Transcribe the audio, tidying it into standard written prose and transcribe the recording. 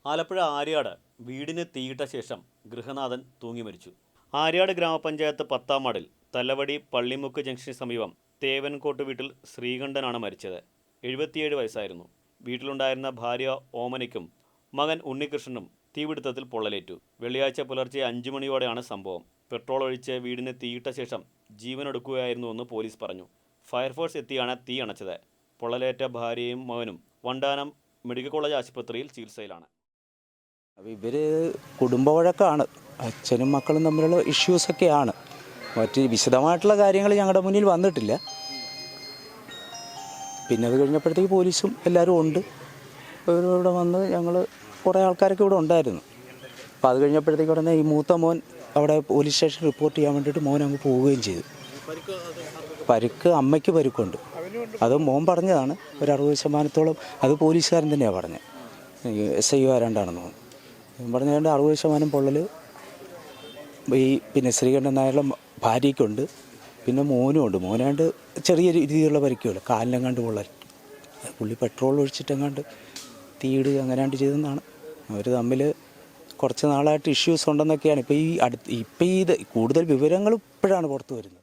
ആലപ്പുഴ ആര്യാട് വീടിന് തീയിട്ട ശേഷം ഗൃഹനാഥൻ തൂങ്ങി മരിച്ചു. ആര്യാട് ഗ്രാമപഞ്ചായത്ത് 10-ാം വാർഡിൽ തലവടി പള്ളിമുക്ക് ജംഗ്ഷന് സമീപം തേവൻകോട്ട് വീട്ടിൽ ശ്രീകണ്ഠനാണ് മരിച്ചത്. 77 വയസ്സായിരുന്നു. വീട്ടിലുണ്ടായിരുന്ന ഭാര്യ ഓമനയ്ക്കും മകൻ ഉണ്ണികൃഷ്ണനും തീപിടുത്തത്തിൽ പൊള്ളലേറ്റു. വെള്ളിയാഴ്ച പുലർച്ചെ 5 മണിയോടെയാണ് സംഭവം. പെട്രോൾ ഒഴിച്ച് വീടിന് തീയിട്ട ശേഷം ജീവനൊടുക്കുകയായിരുന്നുവെന്ന് പോലീസ് പറഞ്ഞു. ഫയർഫോഴ്സ് എത്തിയാണ് തീ അണച്ചത്. പൊള്ളലേറ്റ ഭാര്യയും മകനും വണ്ടാനം മെഡിക്കൽ കോളേജ് ആശുപത്രിയിൽ ചികിത്സയിലാണ്. ഇവർ കുടുംബ വഴക്കാണ്, അച്ഛനും മക്കളും തമ്മിലുള്ള ഇഷ്യൂസൊക്കെയാണ്. മറ്റ് വിശദമായിട്ടുള്ള കാര്യങ്ങൾ ഞങ്ങളുടെ മുന്നിൽ വന്നിട്ടില്ല. പിന്നെ അത് കഴിഞ്ഞപ്പോഴത്തേക്ക് പോലീസും എല്ലാവരും ഉണ്ട്. ഇവിടെ വന്ന് ഞങ്ങൾ കുറേ ആൾക്കാരൊക്കെ ഇവിടെ ഉണ്ടായിരുന്നു. അപ്പോൾ അത് കഴിഞ്ഞപ്പോഴത്തേക്ക് ഉടനെ ഈ മൂത്ത മോൻ അവിടെ പോലീസ് സ്റ്റേഷൻ റിപ്പോർട്ട് ചെയ്യാൻ വേണ്ടിയിട്ട് മോൻ അങ്ങ് പോവുകയും ചെയ്തു. പരുക്ക് അമ്മയ്ക്ക് പരുക്കുണ്ട്. അത് മോൻ പറഞ്ഞതാണ്. ഒരു 60% അത് പോലീസുകാരൻ തന്നെയാണ് പറഞ്ഞത്. SI ആരാണ്ടാണെന്ന് തോന്നുന്നു. പറഞ്ഞുകൊണ്ട് 60% പൊള്ളൽ ഈ പിന്നെ ശ്രീകണ്ഠൻ നായരുടെ ഭാര്യയ്ക്കുണ്ട്. പിന്നെ മോനും ഉണ്ട്. മോനാണ്ട് ചെറിയ രീതിയിലുള്ള പരിക്കുകൾ, കാലിനെങ്ങാണ്ട് പൊള്ളൽ. പുള്ളി പെട്രോൾ ഒഴിച്ചിട്ടെങ്ങാണ്ട് തീയിടുക അങ്ങനെയാണ്ട് ചെയ്തെന്നാണ്. അവർ തമ്മിൽ കുറച്ച് നാളായിട്ട് ഇഷ്യൂസ് ഉണ്ടെന്നൊക്കെയാണ് ഇപ്പോൾ ഈ കൂടുതൽ വിവരങ്ങൾ ഇപ്പോഴാണ് പുറത്തു വരുന്നത്.